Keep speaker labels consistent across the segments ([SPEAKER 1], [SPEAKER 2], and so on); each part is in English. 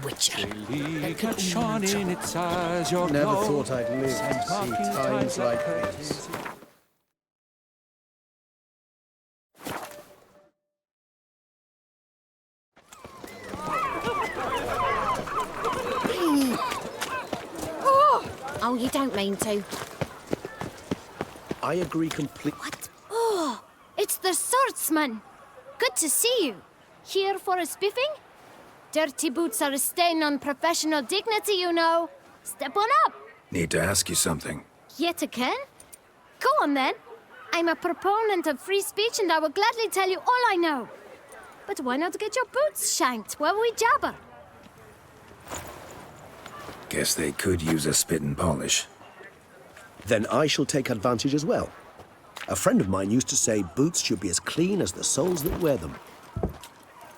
[SPEAKER 1] witcher.
[SPEAKER 2] Never thought I'd live to see times like these.
[SPEAKER 1] Oh, you don't mean to.
[SPEAKER 2] I agree completely.
[SPEAKER 1] What? Oh, it's the swordsman. Good to see you. Here for a spiffing? Dirty boots are a stain on professional dignity, you know. Step on up.
[SPEAKER 3] Need to ask you something.
[SPEAKER 1] Yet again? Go on then. I'm a proponent of free speech and I will gladly tell you all I know. But why not get your boots shanked while we jabber?
[SPEAKER 3] Guess they could use a spit and polish.
[SPEAKER 4] Then I shall take advantage as well. A friend of mine used to say boots should be as clean as the soles that wear them.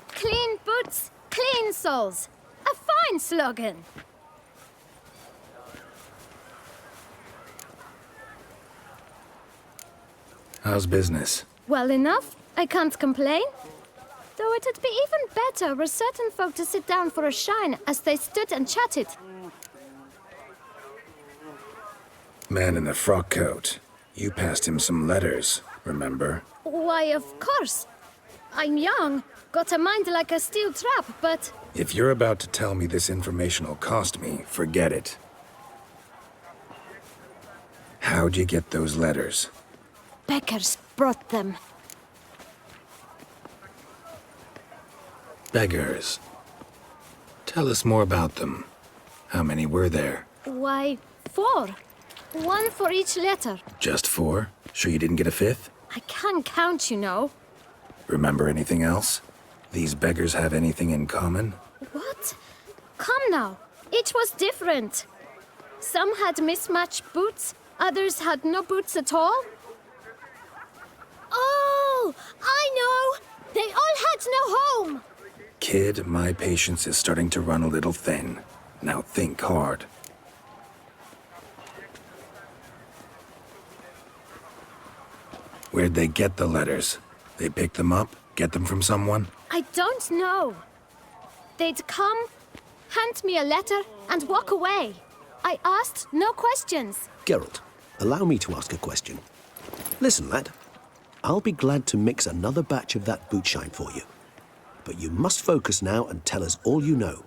[SPEAKER 1] Clean boots, clean soles. A fine slogan.
[SPEAKER 3] How's business?
[SPEAKER 1] Well enough. I can't complain. Though it'd be even better were certain folk to sit down for a shine as they stood and chatted.
[SPEAKER 3] Man in the frock coat. You passed him some letters, remember?
[SPEAKER 1] Why, of course. I'm young, got a mind like a steel trap, but...
[SPEAKER 3] If you're about to tell me this information will cost me, forget it. How'd you get those letters?
[SPEAKER 1] Beggars brought them.
[SPEAKER 3] Beggars. Tell us more about them. How many were there?
[SPEAKER 1] Why, 4. 1 for each letter.
[SPEAKER 3] Just 4? Sure you didn't get a 5th?
[SPEAKER 1] I can't count, you know.
[SPEAKER 3] Remember anything else? These beggars have anything in common?
[SPEAKER 1] What? Come now. Each was different. Some had mismatched boots, others had no boots at all. Oh, I know! They all had no home!
[SPEAKER 3] Kid, my patience is starting to run a little thin. Now think hard. Where'd they get the letters? They pick them up? Get them from someone?
[SPEAKER 1] I don't know. They'd come, hand me a letter, and walk away. I asked no questions.
[SPEAKER 4] Geralt, allow me to ask a question. Listen, lad. I'll be glad to mix another batch of that boot shine for you. But you must focus now and tell us all you know.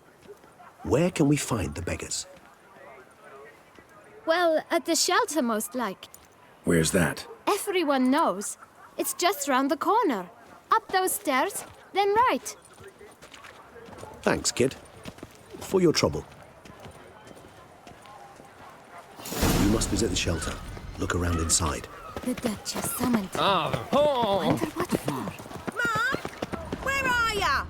[SPEAKER 4] Where can we find the beggars?
[SPEAKER 1] Well, at the shelter, most like.
[SPEAKER 3] Where's that?
[SPEAKER 1] Everyone knows. It's just round the corner. Up those stairs, then right.
[SPEAKER 4] Thanks, kid. For your trouble. You must visit the shelter. Look around inside.
[SPEAKER 1] The Duchess summoned.
[SPEAKER 5] Oh.
[SPEAKER 1] Wonder what for?
[SPEAKER 6] Mom? Where are ya?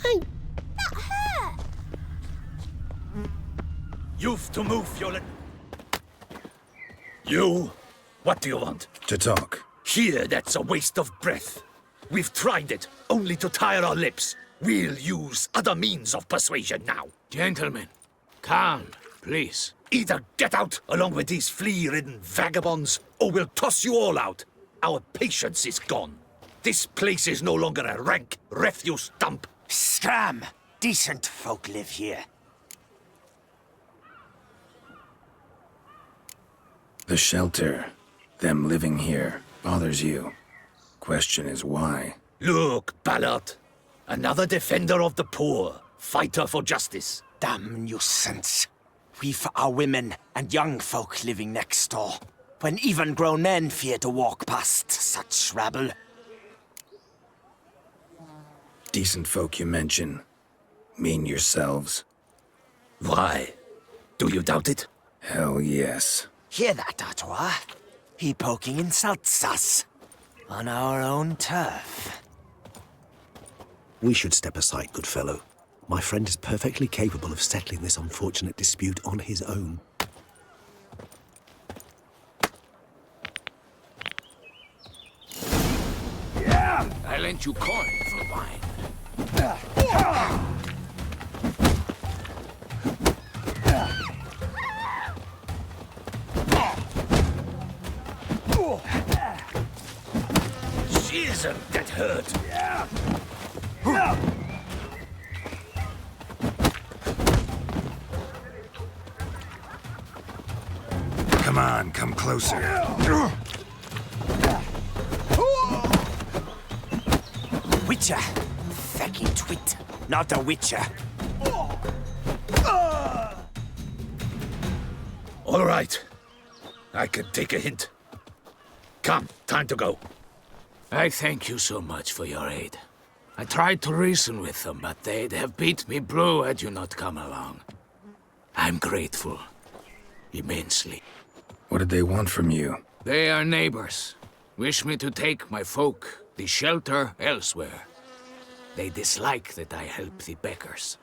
[SPEAKER 1] Hey,
[SPEAKER 6] That hurt!
[SPEAKER 7] You've to move, Yolen. You? What do you want?
[SPEAKER 3] To talk.
[SPEAKER 7] Here, that's a waste of breath. We've tried it, only to tire our lips. We'll use other means of persuasion now.
[SPEAKER 5] Gentlemen, calm, please.
[SPEAKER 7] Either get out along with these flea-ridden vagabonds, or we'll toss you all out. Our patience is gone. This place is no longer a rank refuse dump.
[SPEAKER 8] Scram! Decent folk live here.
[SPEAKER 3] The shelter, them living here, bothers you. Question is why?
[SPEAKER 7] Look, Ballard. Another defender of the poor, fighter for justice.
[SPEAKER 8] Damn nuisance. We've our women and young folk living next door, when even grown men fear to walk past such rabble.
[SPEAKER 3] Decent folk you mention. Mean yourselves?
[SPEAKER 7] Why? Do you doubt it?
[SPEAKER 3] Hell yes.
[SPEAKER 8] Hear that, Artois? He poking insults us. On our own turf.
[SPEAKER 4] We should step aside, good fellow. My friend is perfectly capable of settling this unfortunate dispute on his own.
[SPEAKER 5] I lent you coin for wine.
[SPEAKER 7] Isn't that hurt?
[SPEAKER 3] Come on, come closer.
[SPEAKER 8] Witcher. Fucking twit. Not a witcher.
[SPEAKER 7] All right. I can take a hint. Come, time to go.
[SPEAKER 5] I thank you so much for your aid. I tried to reason with them, but they'd have beat me blue had you not come along. I'm grateful. Immensely.
[SPEAKER 3] What did they want from you?
[SPEAKER 5] They are neighbors. Wish me to take my folk, the shelter, elsewhere. They dislike that I help the Beckers.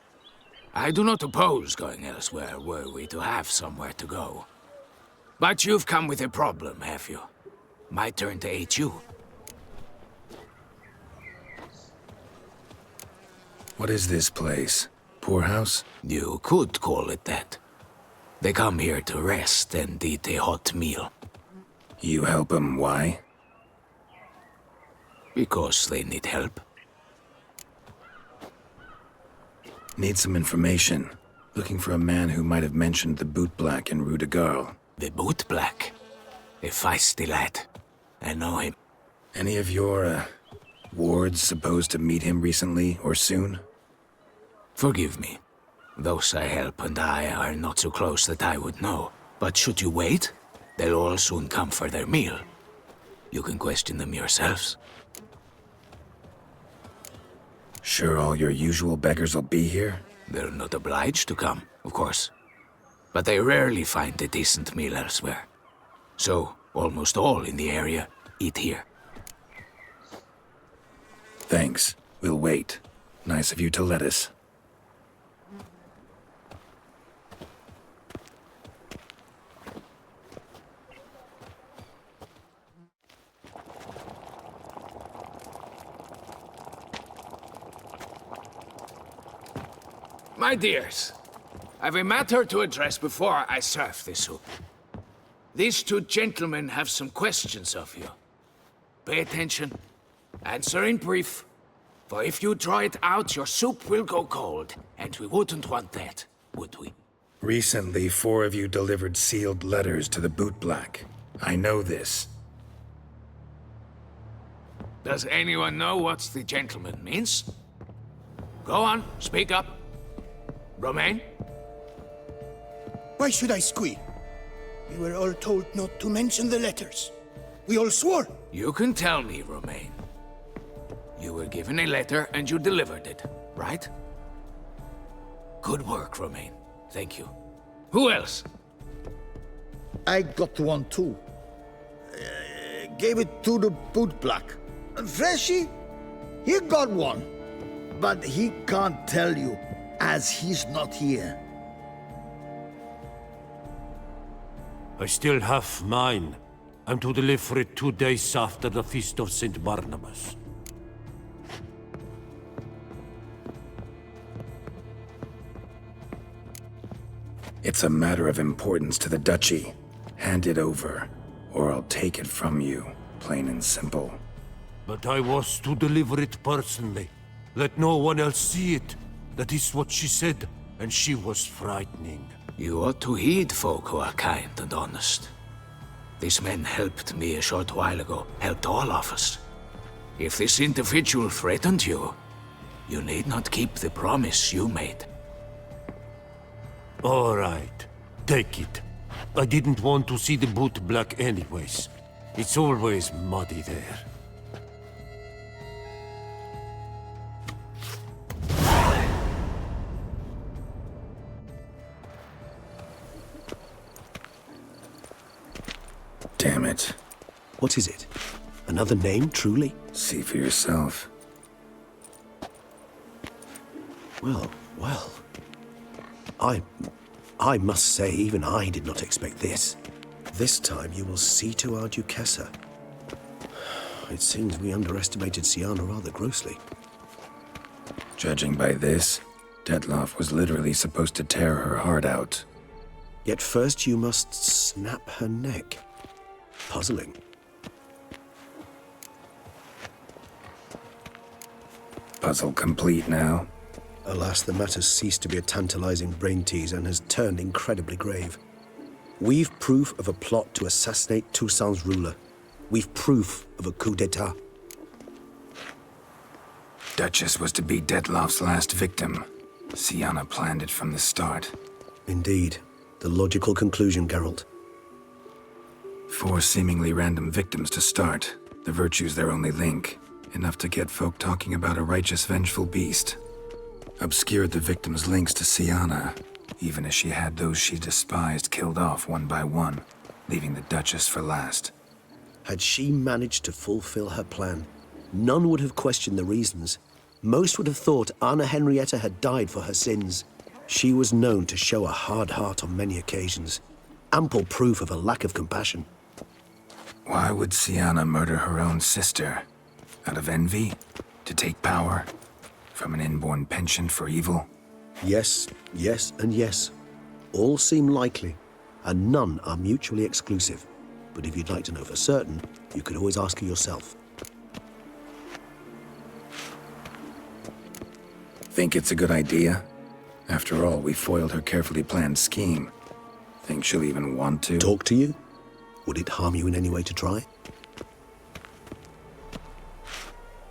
[SPEAKER 5] I do not oppose going elsewhere, were we to have somewhere to go. But you've come with a problem, have you? My turn to aid you.
[SPEAKER 3] What is this place? Poorhouse?
[SPEAKER 5] You could call it that. They come here to rest and eat a hot meal.
[SPEAKER 3] You help them, why?
[SPEAKER 5] Because they need help.
[SPEAKER 3] Need some information. Looking for a man who might have mentioned the Boot Black in Rue de Garl.
[SPEAKER 5] The Boot Black? A feisty lad. I know him.
[SPEAKER 3] Any of your, wards supposed to meet him recently or soon?
[SPEAKER 5] Forgive me. Those I help and I are not so close that I would know. But should you wait, they'll all soon come for their meal. You can question them yourselves.
[SPEAKER 3] Sure all your usual beggars will be here?
[SPEAKER 5] They're not obliged to come, of course. But they rarely find a decent meal elsewhere. So, almost all in the area eat here.
[SPEAKER 3] Thanks. We'll wait. Nice of you to let us.
[SPEAKER 5] My dears, I've a matter to address before I serve this soup. These two gentlemen have some questions of you. Pay attention. Answer in brief. For if you draw it out, your soup will go cold. And we wouldn't want that, would we?
[SPEAKER 3] Recently, 4 of you delivered sealed letters to the Boot Black. I know this.
[SPEAKER 5] Does anyone know what the gentleman means? Go on, speak up. Romain?
[SPEAKER 9] Why should I squeal? We were all told not to mention the letters. We all swore.
[SPEAKER 5] You can tell me, Romain. You were given a letter and you delivered it, right? Good work, Romain. Thank you. Who else?
[SPEAKER 2] I got one too. Gave it to the Boot Black. Freshy, he got one. But he can't tell you, as he's not here.
[SPEAKER 10] I still have mine. I'm to deliver it 2 days after the Feast of St. Barnabas.
[SPEAKER 3] It's a matter of importance to the Duchy. Hand it over, or I'll take it from you, plain and simple.
[SPEAKER 10] But I was to deliver it personally. Let no one else see it. That is what she said, and she was frightening.
[SPEAKER 5] You ought to heed folk who are kind and honest. These men helped me a short while ago, helped all of us. If this individual threatened you, you need not keep the promise you made.
[SPEAKER 10] All right, take it. I didn't want to see the Boot Black anyways. It's always muddy there.
[SPEAKER 3] Damn it.
[SPEAKER 4] What is it? Another name, truly?
[SPEAKER 3] See for yourself.
[SPEAKER 4] Well, well. I must say, even I did not expect this. This time you will see to our Duquesa. It seems we underestimated Syanna rather grossly.
[SPEAKER 3] Judging by this, Detloff was literally supposed to tear her heart out.
[SPEAKER 4] Yet first you must snap her neck. Puzzling.
[SPEAKER 3] Puzzle complete now?
[SPEAKER 4] Alas, the matter's ceased to be a tantalizing brain tease and has turned incredibly grave. We've proof of a plot to assassinate Toussaint's ruler. We've proof of a coup d'etat.
[SPEAKER 3] Duchess was to be Dettlaff's last victim. Syanna planned it from the start.
[SPEAKER 4] Indeed. The logical conclusion, Geralt.
[SPEAKER 3] 4 seemingly random victims to start. The virtue's their only link. Enough to get folk talking about a righteous, vengeful beast. Obscured the victims' links to Syanna, even as she had those she despised killed off one by one, leaving the Duchess for last.
[SPEAKER 4] Had she managed to fulfill her plan, none would have questioned the reasons. Most would have thought Anna Henrietta had died for her sins. She was known to show a hard heart on many occasions. Ample proof of a lack of compassion.
[SPEAKER 3] Why would Syanna murder her own sister? Out of envy? To take power? From an inborn penchant for evil?
[SPEAKER 4] Yes, yes, and yes. All seem likely, and none are mutually exclusive. But if you'd like to know for certain, you could always ask her yourself.
[SPEAKER 3] Think it's a good idea? After all, we foiled her carefully planned scheme. Think she'll even want to?
[SPEAKER 4] Talk to you? Would it harm you in any way to try?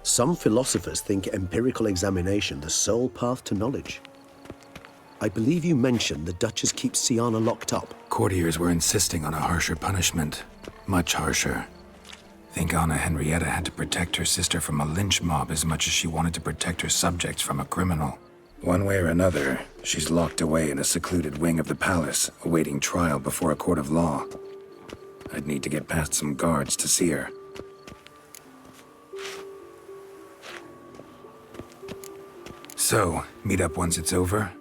[SPEAKER 4] Some philosophers think empirical examination the sole path to knowledge. I believe you mentioned the Duchess keeps Syanna locked up.
[SPEAKER 3] Courtiers were insisting on a harsher punishment. Much harsher. Think Anna Henrietta had to protect her sister from a lynch mob as much as she wanted to protect her subjects from a criminal. One way or another, she's locked away in a secluded wing of the palace, awaiting trial before a court of law. I'd need to get past some guards to see her. So, meet up once it's over?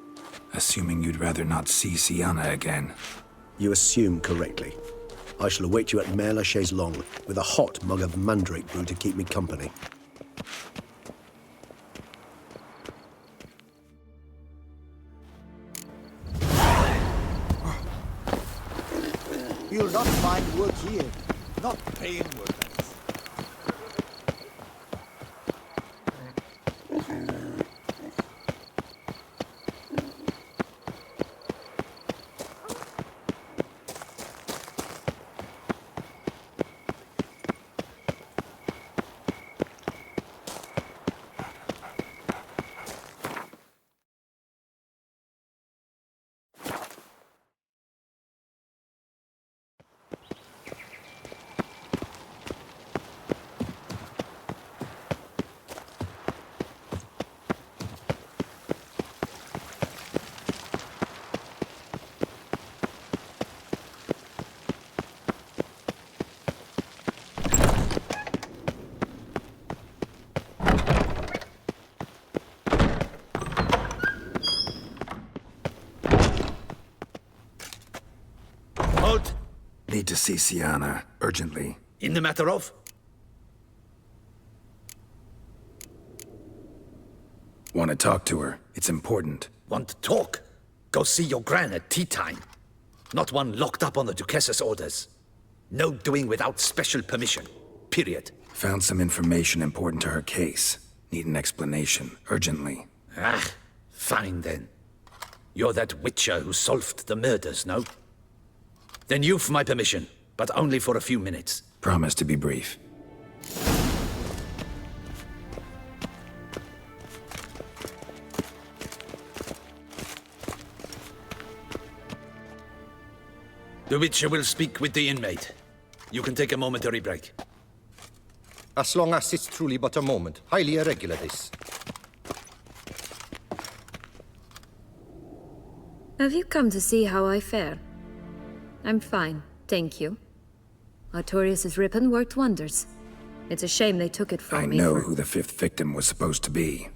[SPEAKER 3] Assuming you'd rather not see Syanna again.
[SPEAKER 4] You assume correctly. I shall await you at Mare la Chaise Longue with a hot mug of mandrake brew to keep me company.
[SPEAKER 2] You'll not find work here. Not paying work.
[SPEAKER 3] Need to see Syanna, urgently.
[SPEAKER 7] In the matter of?
[SPEAKER 3] Want to talk to her. It's important.
[SPEAKER 7] Want to talk? Go see your gran at tea time. Not one locked up on the Duchess's orders. No doing without special permission. Period.
[SPEAKER 3] Found some information important to her case. Need an explanation, urgently.
[SPEAKER 7] Ah, fine then. You're that witcher who solved the murders, no? Then you've my permission, but only for a few minutes.
[SPEAKER 3] Promise to be brief.
[SPEAKER 7] The witcher will speak with the inmate. You can take a momentary break.
[SPEAKER 11] As long as it's truly but a moment. Highly irregular, this.
[SPEAKER 12] Have you come to see how I fare? I'm fine, thank you. Artorius' ribbon worked wonders. It's a shame they took it from me.
[SPEAKER 3] I know who the 5th victim was supposed to be.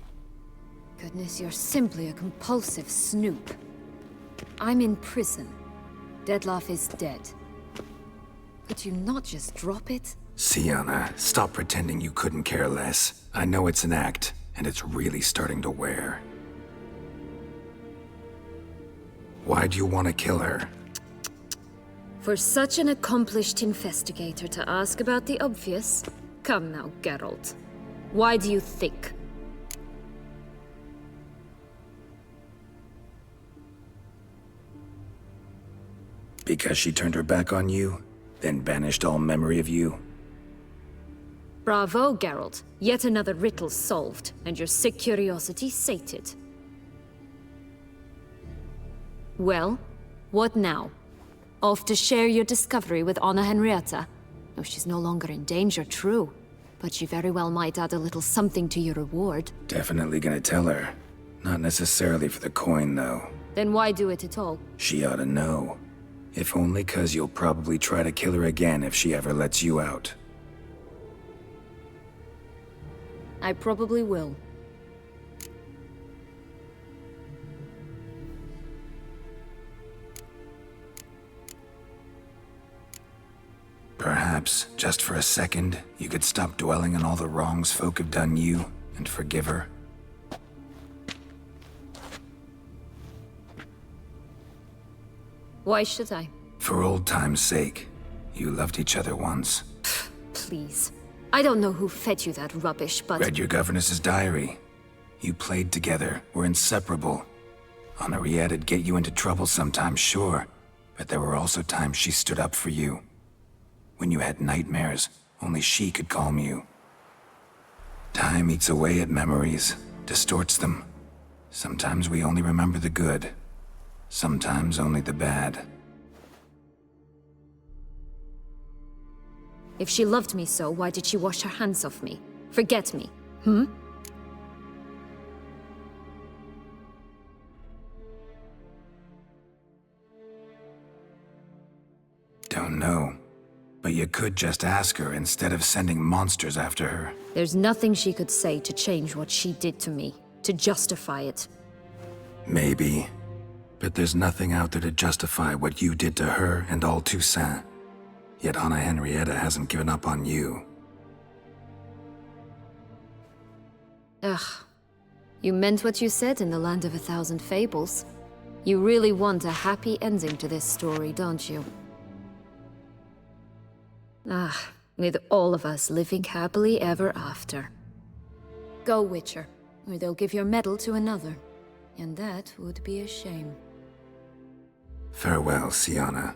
[SPEAKER 12] Goodness, you're simply a compulsive snoop. I'm in prison. Dettlaff is dead. Could you not just drop it?
[SPEAKER 3] Syanna, stop pretending you couldn't care less. I know it's an act, and it's really starting to wear. Why do you want to kill her?
[SPEAKER 12] For such an accomplished investigator to ask about the obvious? Come now, Geralt. Why do you think?
[SPEAKER 3] Because she turned her back on you, then banished all memory of you?
[SPEAKER 12] Bravo, Geralt. Yet another riddle solved, and your sick curiosity sated. Well, what now? Off to share your discovery with Anna Henrietta? No, she's no longer in danger, true. But she very well might add a little something to your reward.
[SPEAKER 3] Definitely gonna tell her. Not necessarily for the coin, though.
[SPEAKER 12] Then why do it at all?
[SPEAKER 3] She ought to know. If only 'cause you'll probably try to kill her again if she ever lets you out.
[SPEAKER 12] I probably will.
[SPEAKER 3] Perhaps, just for a second, you could stop dwelling on all the wrongs folk have done you and forgive her.
[SPEAKER 12] Why should I?
[SPEAKER 3] For old time's sake. You loved each other once.
[SPEAKER 12] Please. I don't know who fed you that rubbish, but...
[SPEAKER 3] Read your governess's diary. You played together, were inseparable. Henriette'd get you into trouble sometimes, sure. But there were also times she stood up for you. When you had nightmares, only she could calm you. Time eats away at memories, distorts them. Sometimes we only remember the good. Sometimes only the bad.
[SPEAKER 12] If she loved me so, why did she wash her hands off me? Forget me, hmm?
[SPEAKER 3] Don't know. But you could just ask her instead of sending monsters after her.
[SPEAKER 12] There's nothing she could say to change what she did to me, to justify it.
[SPEAKER 3] Maybe. But there's nothing out there to justify what you did to her and all Toussaint. Yet Anna Henrietta hasn't given up on you.
[SPEAKER 12] Ugh. You meant what you said in the Land of a Thousand Fables. You really want a happy ending to this story, don't you? Ah, with all of us living happily ever after. Go, Witcher, or they'll give your medal to another. And that would be a shame.
[SPEAKER 3] Farewell, Syanna.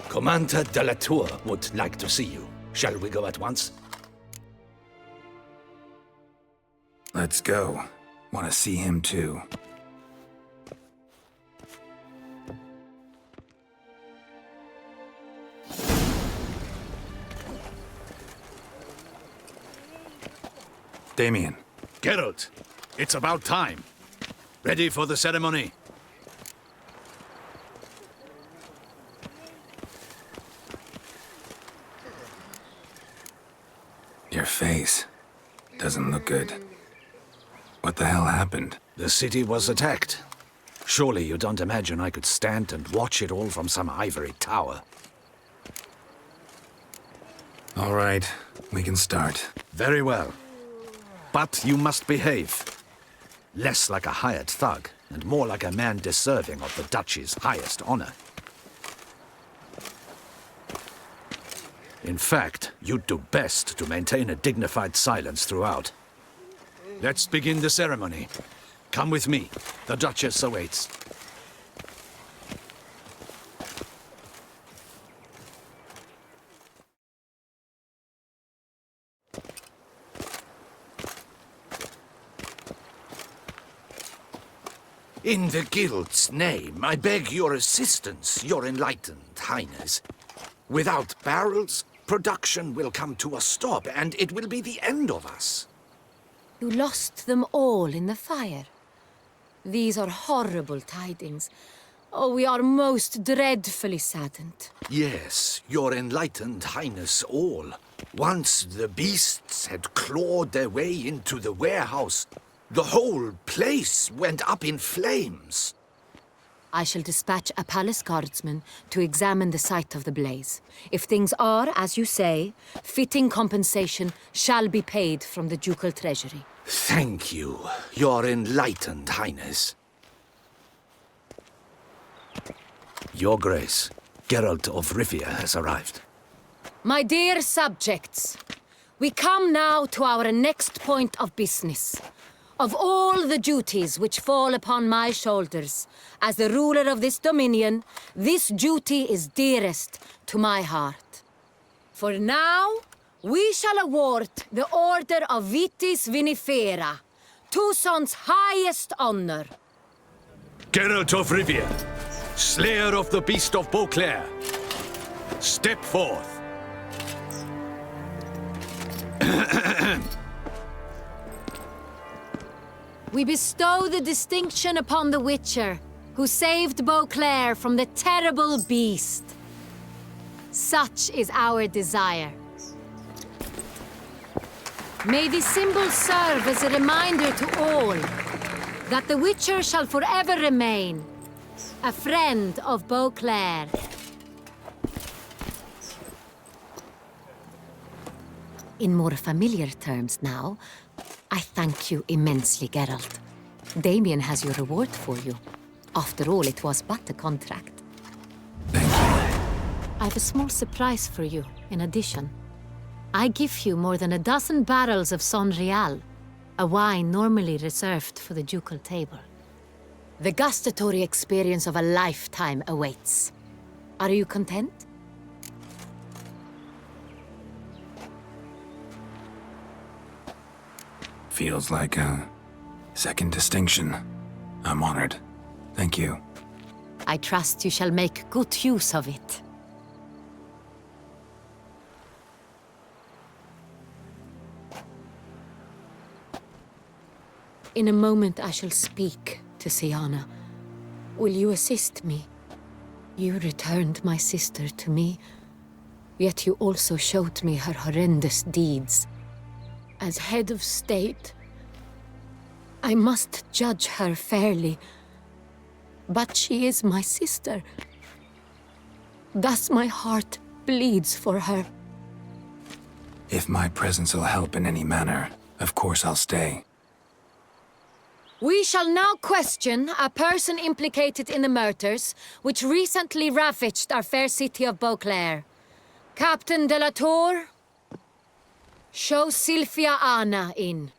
[SPEAKER 7] Commander de la Tour would like to see you. Shall we go at once?
[SPEAKER 3] Let's go. Want to see him too. Damien.
[SPEAKER 7] Geralt, it's about time. Ready for the ceremony?
[SPEAKER 3] Your face doesn't look good. What the hell happened?
[SPEAKER 7] The city was attacked. Surely you don't imagine I could stand and watch it all from some ivory tower.
[SPEAKER 3] All right, we can start.
[SPEAKER 7] Very well. But you must behave. Less like a hired thug, and more like a man deserving of the Duchy's highest honor. In fact, you'd do best to maintain a dignified silence throughout. Let's begin the ceremony. Come with me. The Duchess awaits. In the Guild's name, I beg your assistance, your enlightened highness. Without barrels, production will come to a stop, and it will be the end of us.
[SPEAKER 1] You lost them all in the fire. These are horrible tidings. Oh, we are most dreadfully saddened.
[SPEAKER 7] Yes, your enlightened highness all. Once the beasts had clawed their way into the warehouse, the whole place went up in flames.
[SPEAKER 13] I shall dispatch a palace guardsman to examine the site of the blaze. If things are, as you say, fitting compensation shall be paid from the ducal treasury.
[SPEAKER 7] Thank you, Your Enlightened Highness. Your Grace, Geralt of Rivia has arrived.
[SPEAKER 13] My dear subjects, we come now to our next point of business. Of all the duties which fall upon my shoulders, as the ruler of this dominion, this duty is dearest to my heart. For now, we shall award the Order of Vitis Vinifera, Tuson's highest honor.
[SPEAKER 14] Geralt of Rivia, Slayer of the Beast of Beauclair, step forth.
[SPEAKER 13] We bestow the distinction upon the Witcher, who saved Beauclair from the terrible beast. Such is our desire. May this symbol serve as a reminder to all that the Witcher shall forever remain a friend of Beauclair. In more familiar terms now, I thank you immensely, Geralt. Damien has your reward for you. After all, it was but a contract.
[SPEAKER 3] Thank you.
[SPEAKER 13] I have a small surprise for you, in addition. I give you more than a dozen barrels of Sonreal, a wine normally reserved for the ducal table. The gustatory experience of a lifetime awaits. Are you content?
[SPEAKER 3] Feels like a second distinction. I'm honored. Thank you.
[SPEAKER 13] I trust you shall make good use of it. In a moment I shall speak to Syanna. Will you assist me? You returned my sister to me, yet you also showed me her horrendous deeds. As head of state, I must judge her fairly. But she is my sister. Thus my heart bleeds for her.
[SPEAKER 3] If my presence will help in any manner, of course I'll stay.
[SPEAKER 13] We shall now question a person implicated in the murders which recently ravaged our fair city of Beauclair. Captain de la Tour, show Sylvia Anna in.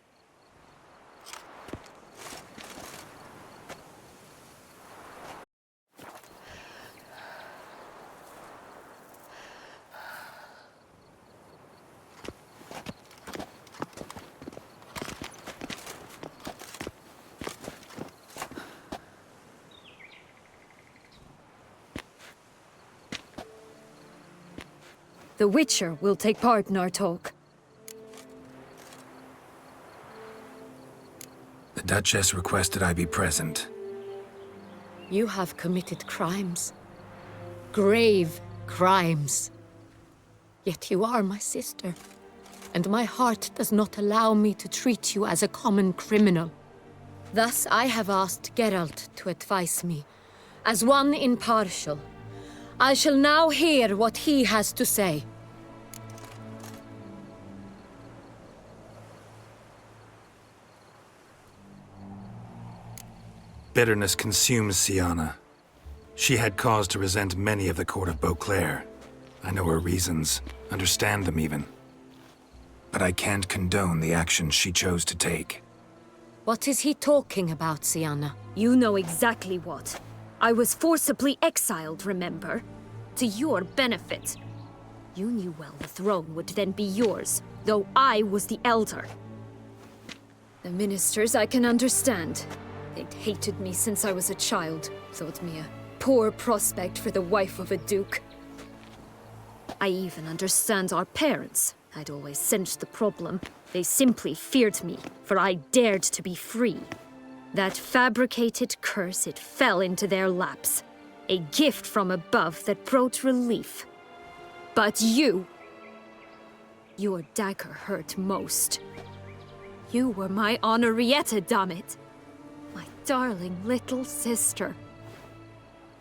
[SPEAKER 12] The Witcher will take part in our talk.
[SPEAKER 3] The Duchess requested I be present.
[SPEAKER 13] You have committed crimes. Grave crimes. Yet you are my sister, and my heart does not allow me to treat you as a common criminal. Thus I have asked Geralt to advise me, as one impartial. I shall now hear what he has to say.
[SPEAKER 3] Bitterness consumes Syanna. She had cause to resent many of the court of Beauclair. I know her reasons, understand them even. But I can't condone the actions she chose to take.
[SPEAKER 13] What is he talking about, Syanna?
[SPEAKER 12] You know exactly what. I was forcibly exiled, remember? To your benefit. You knew well the throne would then be yours, though I was the elder. The ministers I can understand. They'd hated me since I was a child, thought me a poor prospect for the wife of a duke. I even understand our parents. I'd always sensed the problem. They simply feared me, for I dared to be free. That fabricated curse, it fell into their laps. A gift from above that brought relief. But you... your dagger hurt most. You were my Henrietta, dammit. My darling little sister.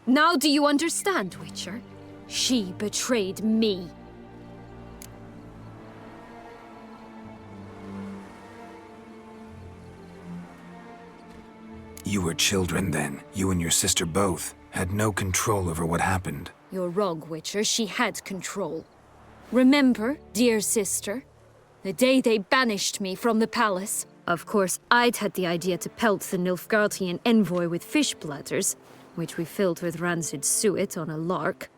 [SPEAKER 12] Now do you understand, Witcher? She betrayed me.
[SPEAKER 3] You were children then. You and your sister both had no control over what happened.
[SPEAKER 12] You're wrong, Witcher. She had control. Remember, dear sister, the day they banished me from the palace? Of course, I'd had the idea to pelt the Nilfgaardian envoy with fish bladders, which we filled with rancid suet on a lark,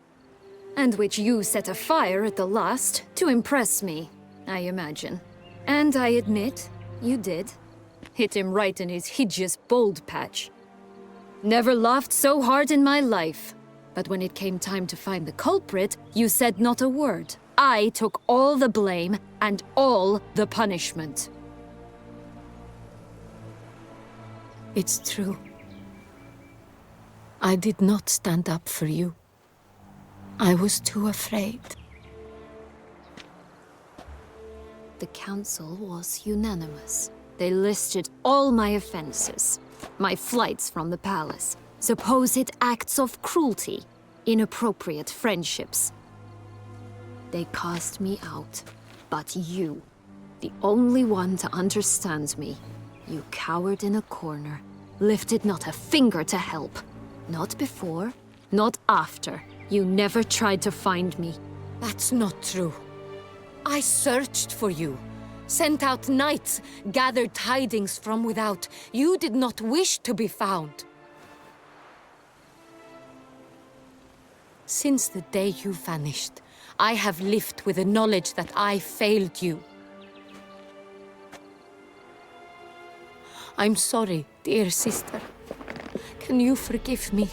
[SPEAKER 12] and which you set afire at the last to impress me, I imagine. And I admit, you did. Hit him right in his hideous bald patch. Never laughed so hard in my life. But when it came time to find the culprit, you said not a word. I took all the blame and all the punishment.
[SPEAKER 13] It's true. I did not stand up for you. I was too afraid.
[SPEAKER 12] The council was unanimous. They listed all my offenses. My flights from the palace, supposed acts of cruelty, inappropriate friendships. They cast me out. But you, the only one to understand me, you cowered in a corner, lifted not a finger to help. Not before, not after. You never tried to find me.
[SPEAKER 13] That's not true. I searched for you. Sent out knights, gathered tidings from without. You did not wish to be found. Since the day you vanished, I have lived with the knowledge that I failed you. I'm sorry, dear sister. Can you forgive me?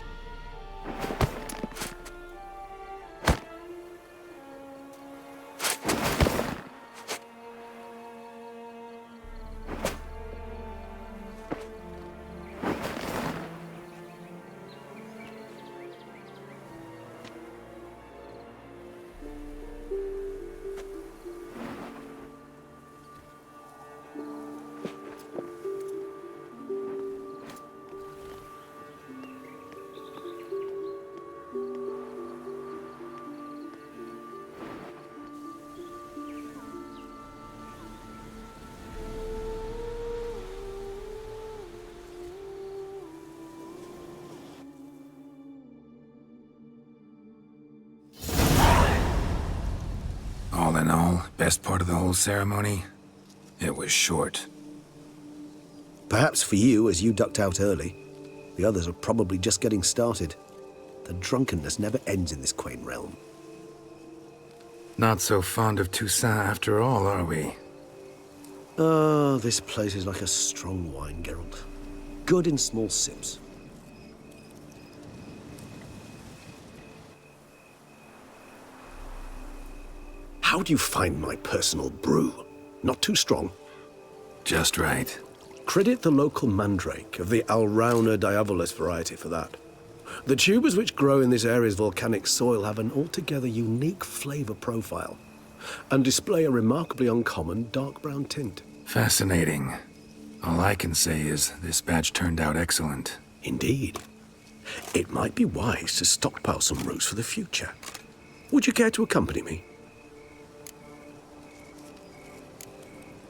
[SPEAKER 3] All in all, best part of the whole ceremony? It was short.
[SPEAKER 4] Perhaps for you, as you ducked out early. The others are probably just getting started. The drunkenness never ends in this quaint realm.
[SPEAKER 3] Not so fond of Toussaint after all, are we?
[SPEAKER 4] Oh, this place is like a strong wine, Geralt. Good in small sips. How do you find my personal brew? Not too strong?
[SPEAKER 3] Just right.
[SPEAKER 4] Credit the local mandrake of the Alrauna diabolus variety for that. The tubers which grow in this area's volcanic soil have an altogether unique flavor profile and display a remarkably uncommon dark brown tint.
[SPEAKER 3] Fascinating. All I can say is this batch turned out excellent.
[SPEAKER 4] Indeed. It might be wise to stockpile some roots for the future. Would you care to accompany me?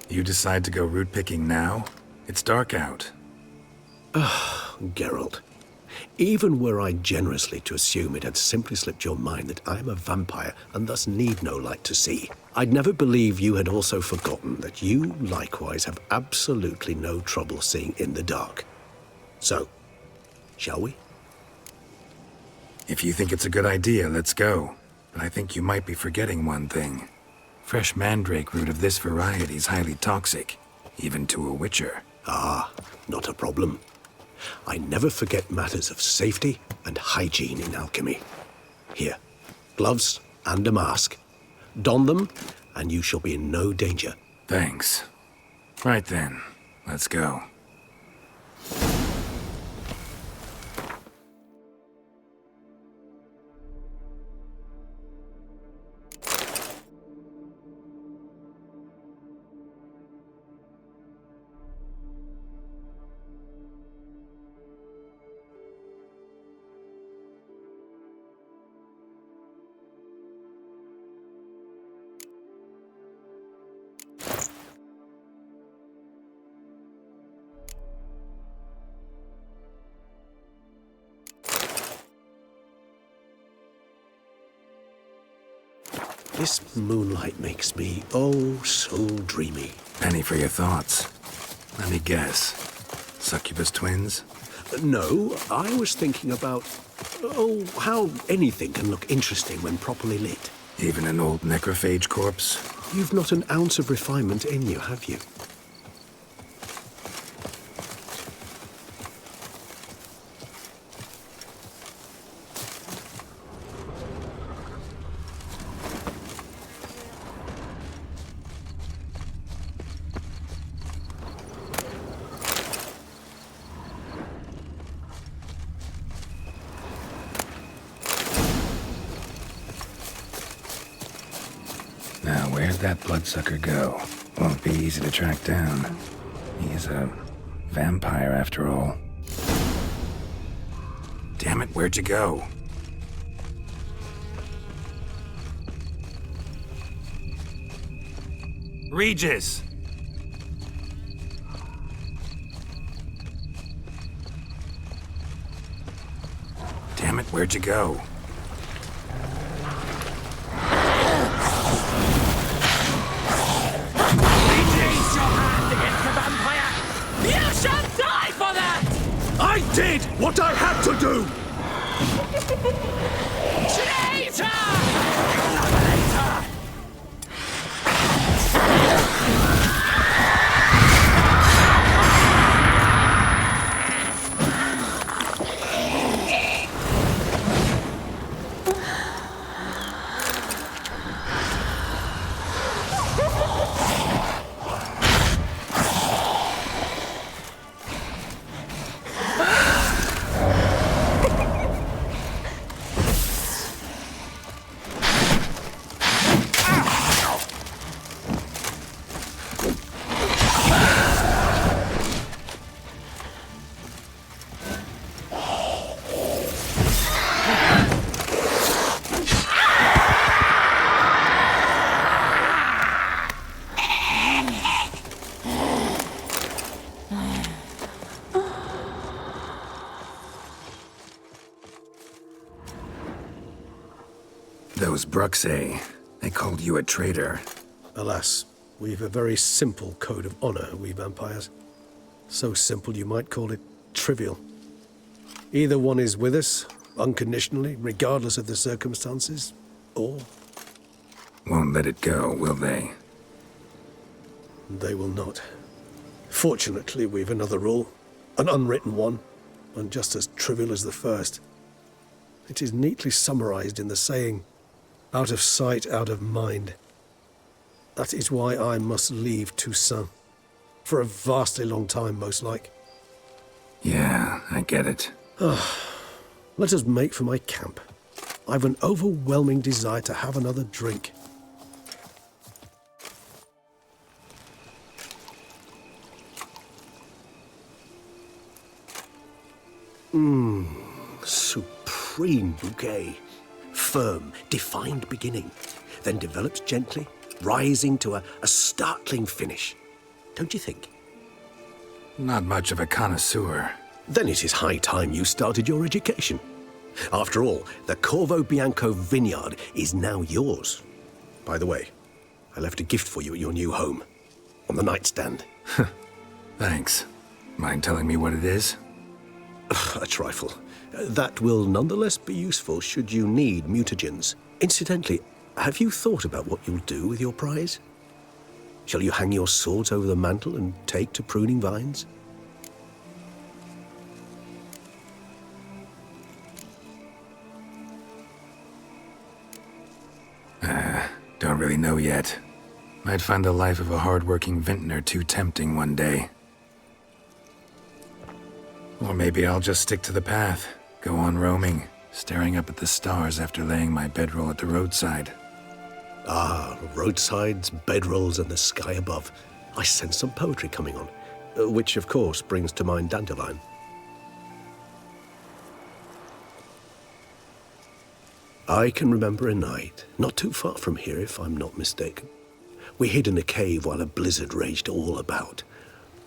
[SPEAKER 3] You decide to go root picking now? It's dark out.
[SPEAKER 4] Geralt. Even were I generously to assume it had simply slipped your mind that I am a vampire and thus need no light to see, I'd never believe you had also forgotten that you likewise have absolutely no trouble seeing in the dark. So, shall we?
[SPEAKER 3] If you think it's a good idea, let's go. But I think you might be forgetting one thing. Fresh mandrake root of this variety is highly toxic, even to a witcher.
[SPEAKER 4] Ah, not a problem. I never forget matters of safety and hygiene in alchemy. Here, gloves and a mask. Don them, and you shall be in no danger.
[SPEAKER 3] Thanks. Right then, let's go.
[SPEAKER 4] This moonlight makes me, oh, so dreamy.
[SPEAKER 3] Penny for your thoughts. Let me guess. Succubus twins?
[SPEAKER 4] No, I was thinking about, oh, how anything can look interesting when properly lit.
[SPEAKER 3] Even an old necrophage corpse?
[SPEAKER 4] You've not an ounce of refinement in you, have you?
[SPEAKER 3] Now, where'd that bloodsucker go? Won't be easy to track down. He is a vampire, after all. Damn it, where'd you go? Regis! Damn it, where'd you go?
[SPEAKER 15] You shall die for that!
[SPEAKER 10] I did what I had to do!
[SPEAKER 15] Traitor!
[SPEAKER 3] Those Bruxae, they called you a traitor.
[SPEAKER 4] Alas, we've a very simple code of honor, we vampires. So simple you might call it trivial. Either one is with us, unconditionally, regardless of the circumstances, or...
[SPEAKER 3] Won't let it go, will they?
[SPEAKER 4] They will not. Fortunately, we've another rule, an unwritten one, and just as trivial as the first. It is neatly summarized in the saying, out of sight, out of mind. That is why I must leave Toussaint. For a vastly long time, most like.
[SPEAKER 3] Yeah, I get it.
[SPEAKER 4] Let us make for my camp. I've an overwhelming desire to have another drink. Supreme bouquet. Firm, defined beginning, then develops gently, rising to a startling finish. Don't you think?
[SPEAKER 3] Not much of a connoisseur.
[SPEAKER 4] Then it is high time you started your education. After all, the Corvo Bianco vineyard is now yours. By the way, I left a gift for you at your new home. On the nightstand.
[SPEAKER 3] Thanks. Mind telling me what it is?
[SPEAKER 4] A trifle. That will nonetheless be useful should you need mutagens. Incidentally, have you thought about what you'll do with your prize? Shall you hang your swords over the mantle and take to pruning vines?
[SPEAKER 3] Don't really know yet. Might find the life of a hard-working vintner too tempting one day. Or maybe I'll just stick to the path, go on roaming, staring up at the stars after laying my bedroll at the roadside.
[SPEAKER 4] Ah, roadsides, bedrolls, and the sky above. I sense some poetry coming on, which of course brings to mind Dandelion. I can remember a night, not too far from here if I'm not mistaken. We hid in a cave while a blizzard raged all about.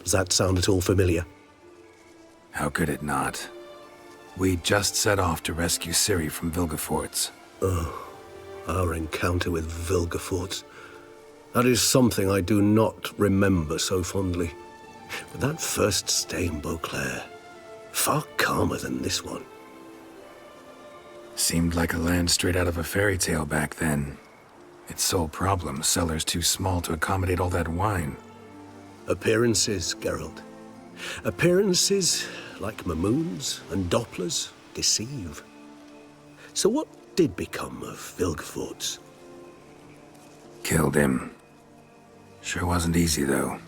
[SPEAKER 4] Does that sound at all familiar?
[SPEAKER 3] How could it not? We just set off to rescue Ciri from Vilgefortz.
[SPEAKER 4] Oh, Our encounter with Vilgefortz. That is something I do not remember so fondly. But that first stay in Beauclair, far calmer than this one.
[SPEAKER 3] Seemed like a land straight out of a fairy tale back then. Its sole problem, cellars too small to accommodate all that wine.
[SPEAKER 4] Appearances, Geralt. Appearances, like Mamoons and Dopplers, deceive. So what did become of Vilgefortz?
[SPEAKER 3] Killed him. Sure wasn't easy, though.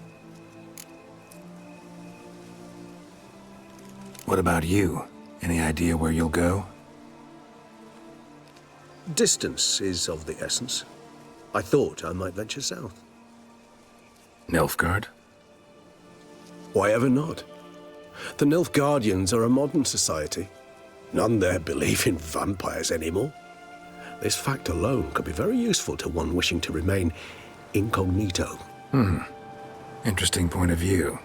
[SPEAKER 3] What about you? Any idea where you'll go?
[SPEAKER 4] Distance is of the essence. I thought I might venture south.
[SPEAKER 3] Nilfgaard?
[SPEAKER 4] Why ever not? The Nilfgaardians are a modern society. None there believe in vampires anymore. This fact alone could be very useful to one wishing to remain incognito.
[SPEAKER 3] Interesting point of view.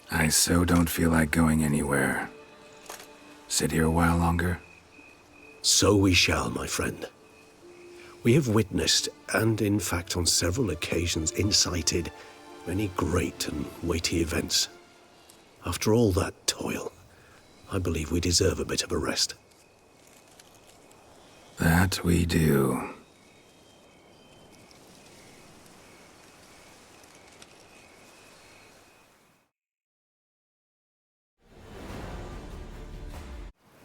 [SPEAKER 3] I so don't feel like going anywhere. Sit here a while longer?
[SPEAKER 4] So we shall, my friend. We have witnessed, and in fact on several occasions incited, many great and weighty events. After all that toil, I believe we deserve a bit of a rest.
[SPEAKER 3] That we do.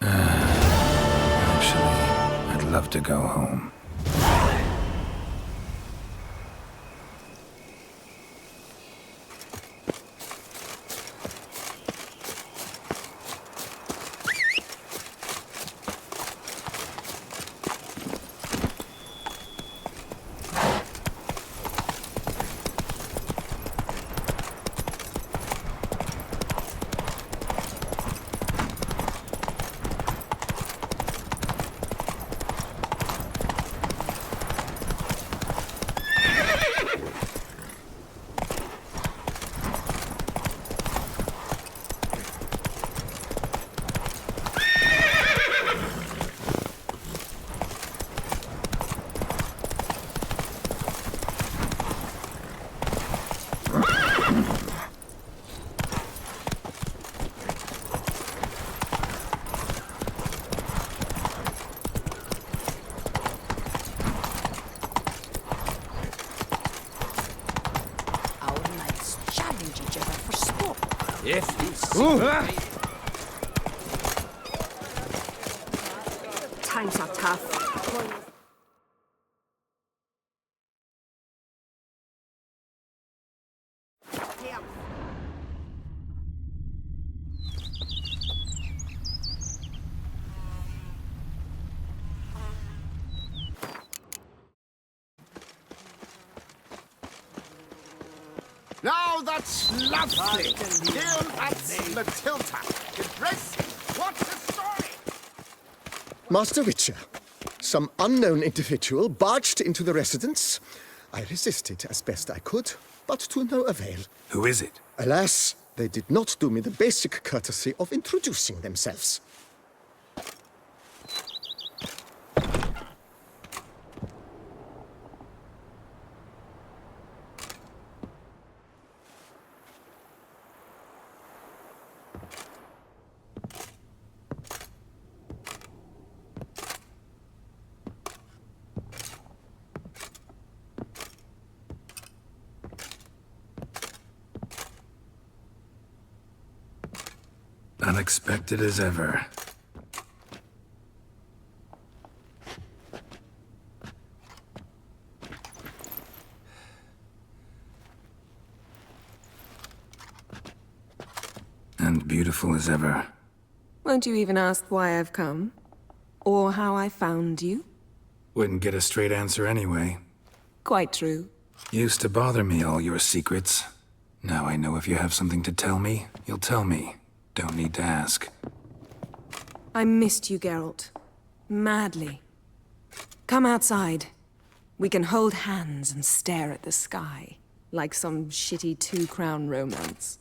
[SPEAKER 3] Actually, I'd love to go home.
[SPEAKER 6] Times are tough.
[SPEAKER 16] Now that's lovely. Here, that's Matilda. The dress. What's the story?
[SPEAKER 9] Master Witcher, some unknown individual barged into the residence. I resisted as best I could, but to no avail.
[SPEAKER 3] Who is it?
[SPEAKER 9] Alas, they did not do me the basic courtesy of introducing themselves.
[SPEAKER 3] Unexpected as ever. And beautiful as ever.
[SPEAKER 17] Won't you even ask why I've come? Or how I found you?
[SPEAKER 3] Wouldn't get a straight answer anyway.
[SPEAKER 17] Quite true.
[SPEAKER 3] Used to bother me, all your secrets. Now I know if you have something to tell me, you'll tell me. Don't need to ask.
[SPEAKER 17] I missed you, Geralt. Madly. Come outside. We can hold hands and stare at the sky, like some shitty two-crown romance.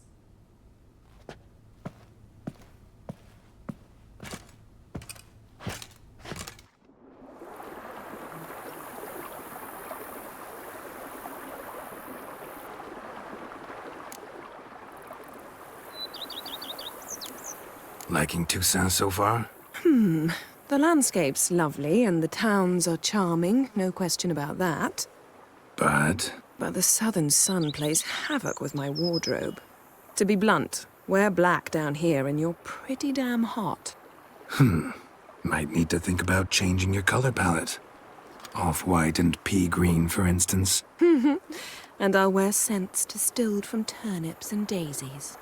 [SPEAKER 3] Liking Toussaint so far?
[SPEAKER 17] The landscape's lovely and the towns are charming, no question about that.
[SPEAKER 3] But
[SPEAKER 17] the southern sun plays havoc with my wardrobe. To be blunt, wear black down here and you're pretty damn hot.
[SPEAKER 3] Might need to think about changing your color palette. Off-white and pea green, for instance.
[SPEAKER 17] And I'll wear scents distilled from turnips and daisies.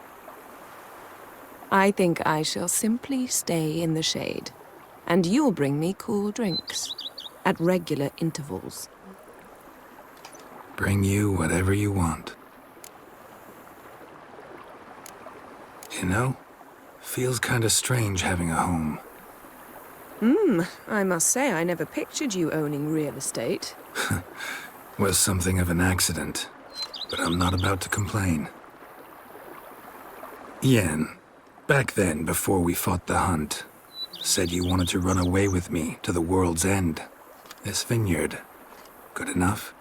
[SPEAKER 17] I think I shall simply stay in the shade. And you'll bring me cool drinks. At regular intervals.
[SPEAKER 3] Bring you whatever you want. You know, feels kinda strange having a home.
[SPEAKER 17] I must say I never pictured you owning real estate.
[SPEAKER 3] Was something of an accident, but I'm not about to complain. Yen, back then, before we fought the hunt, said you wanted to run away with me to the world's end. This vineyard, good enough?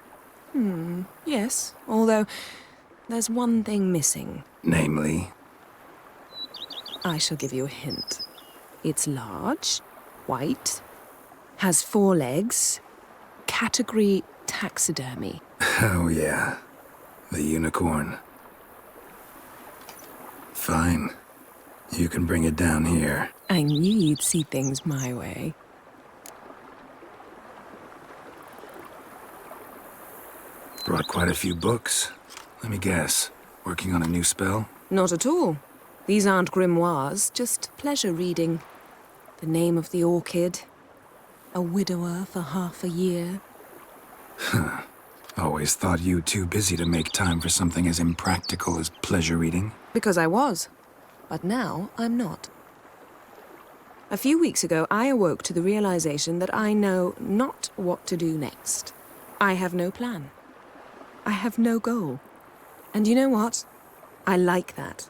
[SPEAKER 17] Yes, although there's one thing missing.
[SPEAKER 3] Namely?
[SPEAKER 17] I shall give you a hint. It's large, white, has 4 legs, category taxidermy.
[SPEAKER 3] Oh yeah, the unicorn. Fine. You can bring it down here.
[SPEAKER 17] I knew you'd see things my way.
[SPEAKER 3] Brought quite a few books. Let me guess, working on a new spell?
[SPEAKER 17] Not at all. These aren't grimoires, just pleasure reading. The Name of the Orchid. A widower for half a year.
[SPEAKER 3] Always thought you too busy to make time for something as impractical as pleasure reading.
[SPEAKER 17] Because I was. But now I'm not. A few weeks ago, I awoke to the realization that I know not what to do next. I have no plan. I have no goal. And you know what? I like that.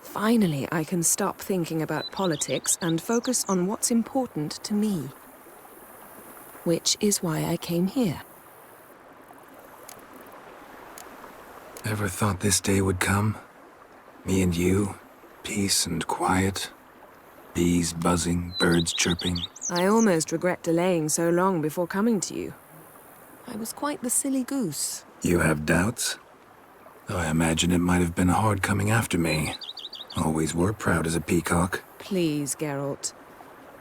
[SPEAKER 17] Finally, I can stop thinking about politics and focus on what's important to me. Which is why I came here.
[SPEAKER 3] Ever thought this day would come? Me and you, peace and quiet. Bees buzzing, birds chirping.
[SPEAKER 17] I almost regret delaying so long before coming to you. I was quite the silly goose.
[SPEAKER 3] You have doubts? Though I imagine it might have been hard coming after me. Always were proud as a peacock.
[SPEAKER 17] Please, Geralt.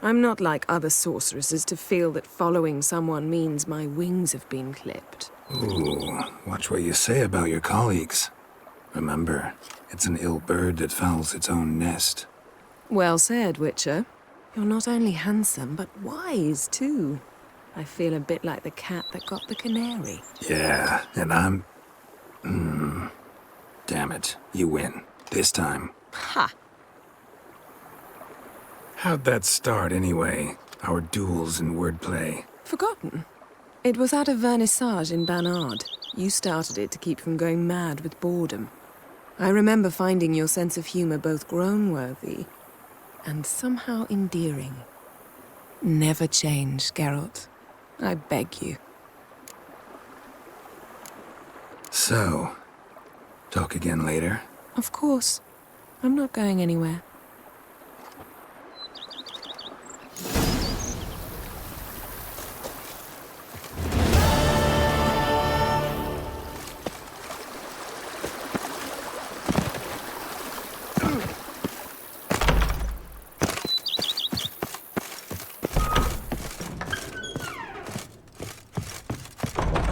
[SPEAKER 17] I'm not like other sorceresses to feel that following someone means my wings have been clipped.
[SPEAKER 3] Ooh, watch what you say about your colleagues. Remember, it's an ill bird that fouls its own nest.
[SPEAKER 17] Well said, Witcher. You're not only handsome, but wise, too. I feel a bit like the cat that got the canary.
[SPEAKER 3] Yeah, and I'm... Damn it, you win. This time.
[SPEAKER 17] Ha!
[SPEAKER 3] How'd that start, anyway? Our duels and wordplay?
[SPEAKER 17] Forgotten. It was at a vernissage in Banard. You started it to keep from going mad with boredom. I remember finding your sense of humor both groan-worthy and somehow endearing. Never change, Geralt. I beg you.
[SPEAKER 3] So, talk again later?
[SPEAKER 17] Of course. I'm not going anywhere.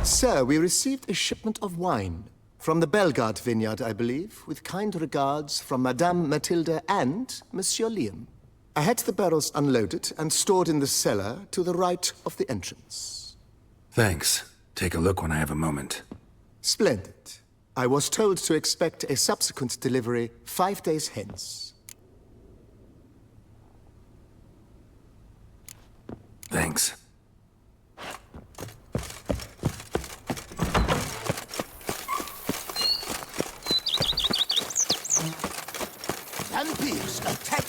[SPEAKER 9] Sir, we received a shipment of wine. From the Bellegarde vineyard, I believe, with kind regards from Madame Mathilde and Monsieur Liam. I had the barrels unloaded and stored in the cellar to the right of the entrance.
[SPEAKER 3] Thanks. Take a look when I have a moment.
[SPEAKER 9] Splendid. I was told to expect a subsequent delivery 5 days hence.
[SPEAKER 3] Thanks.
[SPEAKER 16] Vampires attack